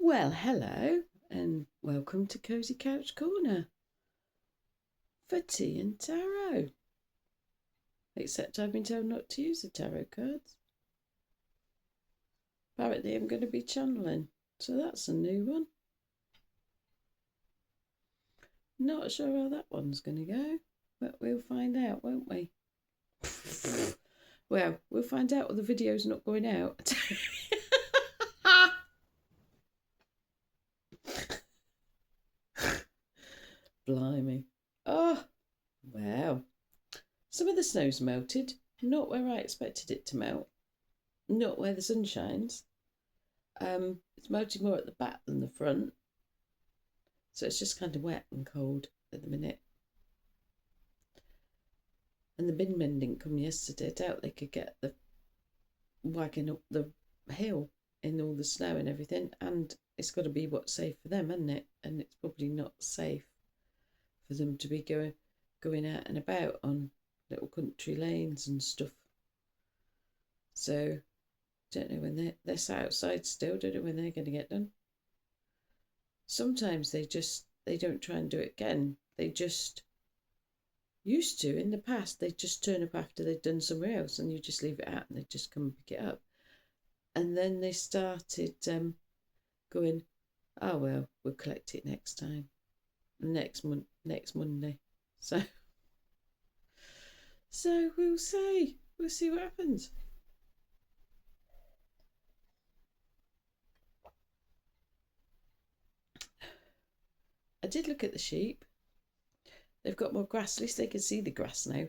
Well, hello, and welcome to Cozy Couch Corner for tea and tarot. Except I've been told not to use the tarot cards. Apparently, I'm going to be channeling, so that's a new one. Not sure how that one's going to go, but we'll find out, won't we? Well, we'll find out when the video's not going out. Blimey. Oh, wow. Some of the snow's melted, not where I expected it to melt, not where the sun shines. It's melted more at the back than the front, so it's just kind of wet and cold at the minute. And the bin men didn't come yesterday. I doubt they could get the wagon up the hill in all the snow and everything. And it's got to be what's safe for them, hasn't it? And it's probably not safe for them to be going out and about on little country lanes and stuff. So don't know when they're sat outside still. Don't know when they're going to get done. Sometimes they don't try and do it again. They just used to in the past. They just turn up after they'd done somewhere else, and you just leave it out, and they just come and pick it up. And then they started going, oh well, we'll collect it next time, next Monday. So we'll see. We'll see what happens. I did look at the sheep. They've got more grass. At least they can see the grass now,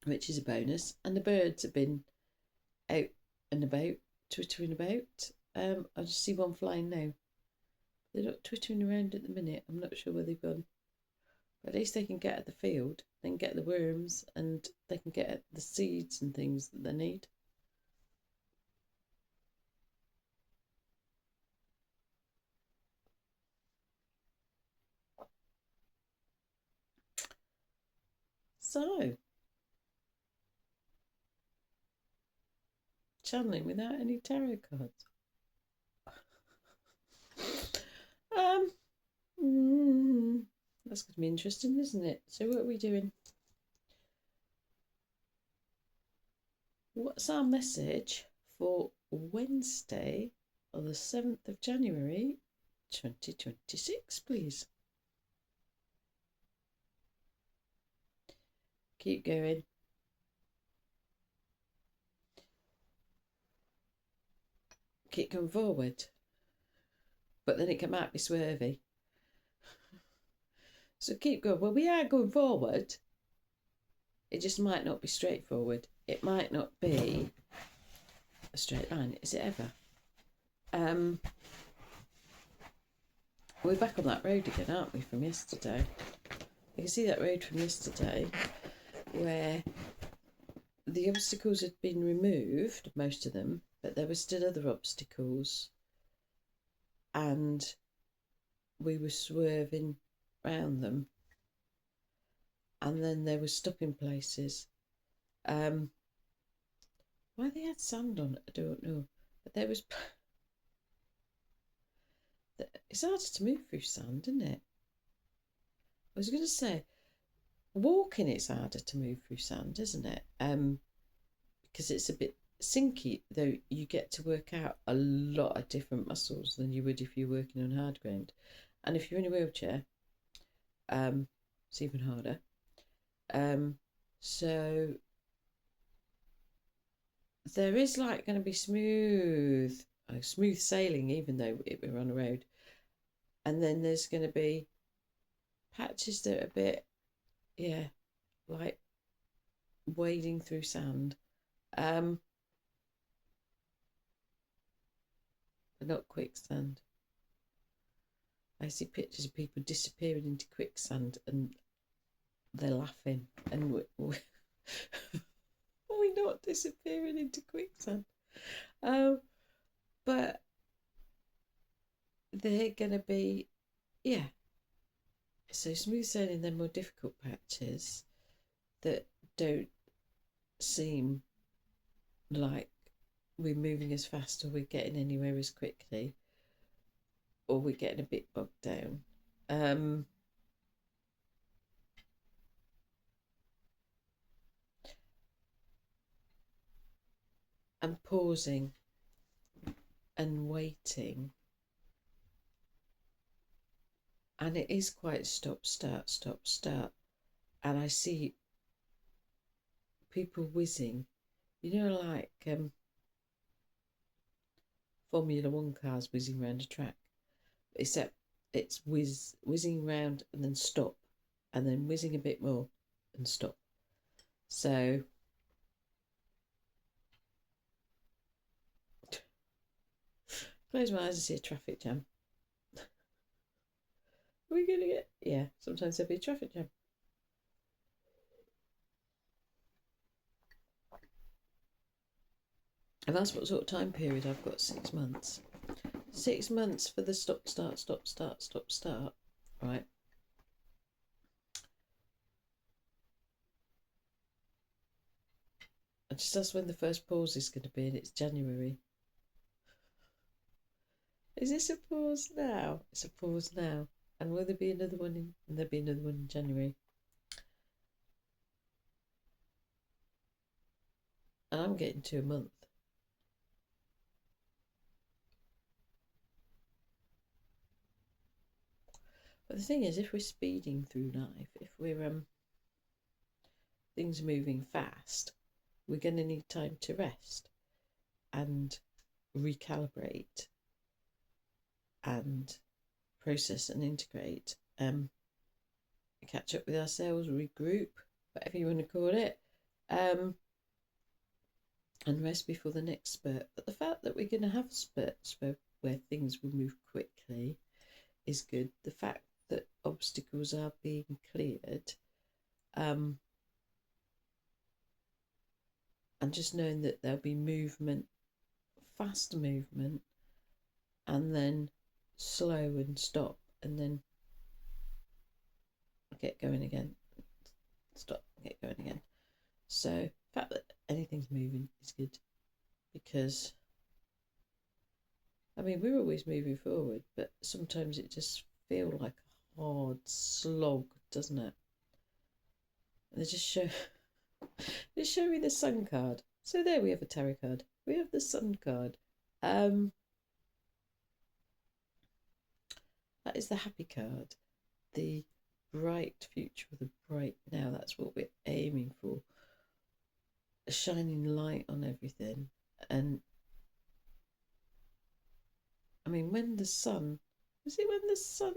which is a bonus. And the birds have been out and about, twittering about. I just see one flying now. They're not twittering around at the minute. I'm not sure where they've gone. But at least they can get at the field. They can get the worms and they can get at the seeds and things that they need. So, channeling without any tarot cards. That's going to be interesting, isn't it? So what are we doing? What's our message for Wednesday, or the 7th of January, 2026, please? Keep going. Keep going forward. But then it might be swervy. So keep going. Well, we are going forward. It just might not be straightforward. It might not be a straight line. Is it ever? We're back on that road again, aren't we, from yesterday? You can see that road from yesterday where the obstacles had been removed, most of them, but there were still other obstacles. And we were swerving round them. And then there were stopping places. Why they had sand on it, I don't know. But there was... It's harder to move through sand, isn't it? I was going to say, walking it's harder to move through sand, isn't it? Because it's a bit sinky, though you get to work out a lot of different muscles than you would if you're working on hard ground. And if you're in a wheelchair, it's even harder. So there is like going to be smooth sailing, even though we're on a road. And then there's going to be patches that are a bit, like wading through sand. But not quicksand. I see pictures of people disappearing into quicksand and they're laughing. And we're not disappearing into quicksand. But they're going to be, so smooth sailing, then more difficult patches that don't seem like we're moving as fast or we're getting anywhere as quickly. or we're getting a bit bogged down. And pausing and waiting. And it is quite stop, start, stop, start. And I see people whizzing, like Formula One cars whizzing around a track, except it's whizzing around and then stop, and then whizzing a bit more and stop. So close my eyes and see a traffic jam. We're gonna get, yeah, sometimes there'll be a traffic jam. And that's what sort of time period I've got. 6 months. 6 months for the stop, start, stop, start, stop, start. Right. I just asked when the first pause is going to be, and it's January. Is this a pause now? It's a pause now. And will there be another one in? And there'll be another one in January. And I'm getting to a month. But the thing is, if we're speeding through life, if we're things moving fast, we're going to need time to rest and recalibrate and process and integrate, catch up with ourselves, regroup, whatever you want to call it, and rest before the next spurt. But the fact that we're going to have spurts where things will move quickly is good. The fact that obstacles are being cleared, and just knowing that there'll be movement, fast movement, and then slow and stop, and then get going again, stop, get going again. So the fact that anything's moving is good, because I mean, we're always moving forward, but sometimes it just feels like a hard slog, doesn't it? And they just show me the sun card. So there we have a tarot card. We have the sun card. That is the happy card. The bright future, the bright now. That's what we're aiming for. A shining light on everything. And I mean, when the sun, is it when the sun?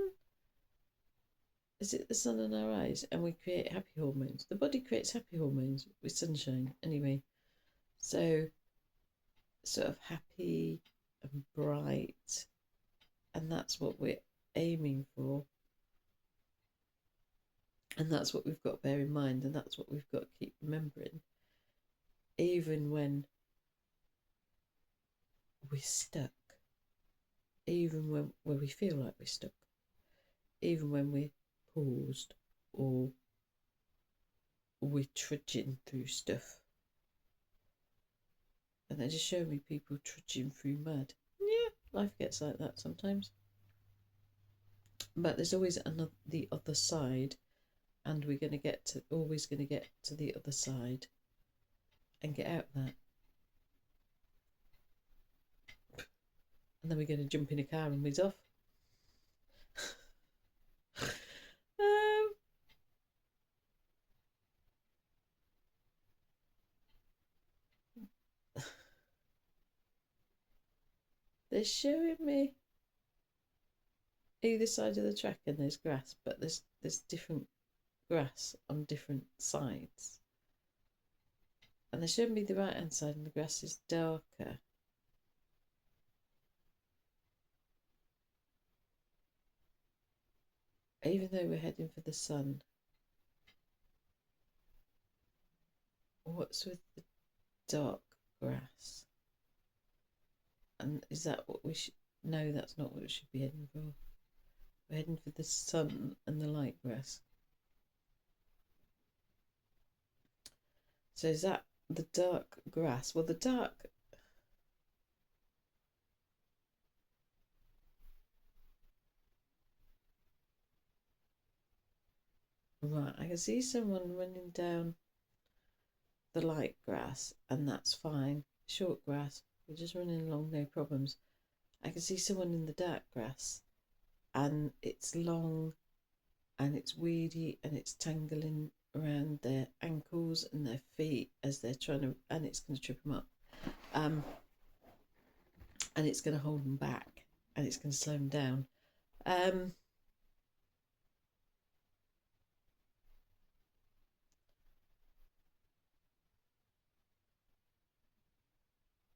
Is it the sun in our eyes? And we create happy hormones. The body creates happy hormones with sunshine, anyway. So, sort of happy and bright. And that's what we're aiming for. And that's what we've got to bear in mind. And that's what we've got to keep remembering. Even when we're stuck. Even when we feel like we're stuck. Even when we're paused, or we're trudging through stuff. And they just show me people trudging through mud. Yeah, life gets like that sometimes. But there's always the other side, and we're always going to get to the other side and get out of that. And then we're going to jump in a car and whiz off. They're showing me either side of the track, and there's grass, but there's different grass on different sides. And they're showing me the right hand side, and the grass is darker. Even though we're heading for the sun. What's with the dark grass? And is that what we should? No, that's not what we should be heading for. We're heading for the sun and the light grass. So is that the dark grass? Well, the dark... Right, I can see someone running down the light grass, and that's fine. Short grass, we're just running along, no problems. I can see someone in the dark grass, and it's long, and it's weedy, and it's tangling around their ankles and their feet as they're trying to, and it's going to trip them up. And it's going to hold them back, and it's going to slow them down.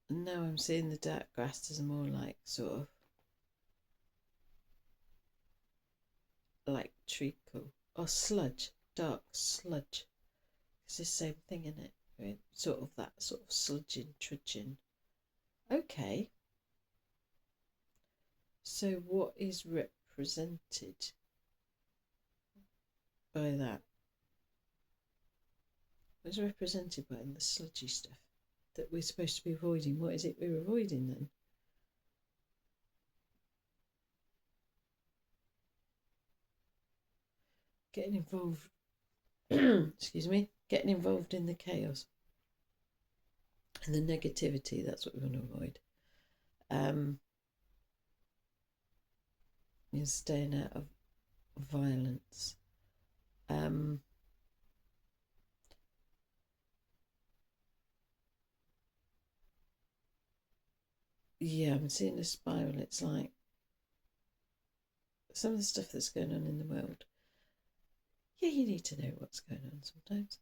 Now I'm seeing the dark grass as more like sort of like treacle or sludge, dark sludge. It's the same thing, isn't it? Right? Sort of that sort of sludging, trudging. Okay. So what is represented by that? What's represented by the sludgy stuff that we're supposed to be avoiding? What is it we're avoiding then? Getting involved, excuse me, getting involved in the chaos and the negativity, that's what we want to avoid. You're staying out of violence. Yeah, I'm seeing a spiral. It's like some of the stuff that's going on in the world. Yeah, you need to know what's going on sometimes.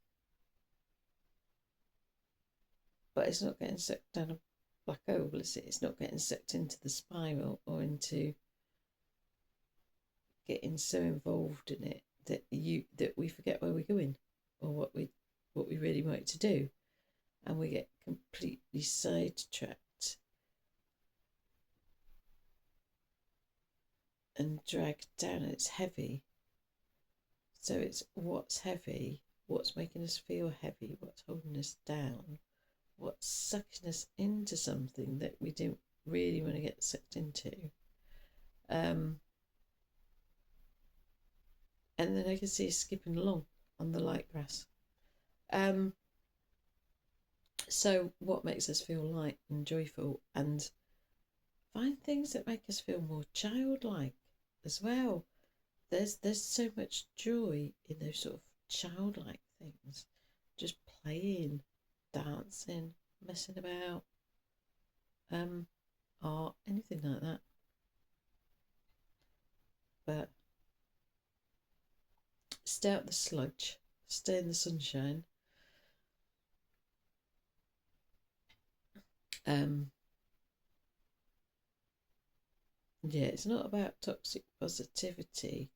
But it's not getting sucked down a black hole, is it? It's not getting sucked into the spiral or into getting so involved in it that we forget where we're going or what we really want to do, and we get completely sidetracked and dragged down. It's heavy. So it's what's heavy, what's making us feel heavy, what's holding us down, what's sucking us into something that we don't really want to get sucked into. And then I can see skipping along on the light grass. So what makes us feel light and joyful, and find things that make us feel more childlike as well. There's so much joy in those sort of childlike things, just playing, dancing, messing about, art, anything like that. But stay out the sludge, stay in the sunshine. Yeah, it's not about toxic positivity,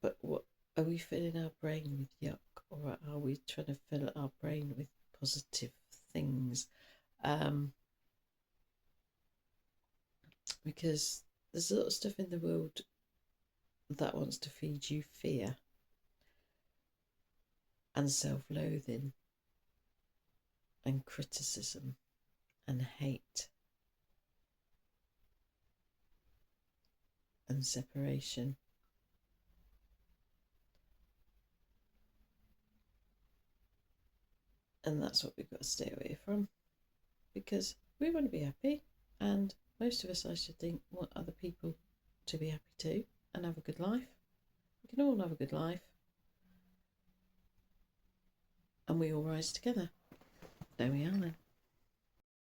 but what are we filling our brain with yuck, or are we trying to fill our brain with positive things? Because there's a lot of stuff in the world that wants to feed you fear and self-loathing and criticism and hate and separation. And that's what we've got to stay away from, because we want to be happy, and most of us, I should think, want other people to be happy too and have a good life. We can all have a good life, and we all rise together. There we are then.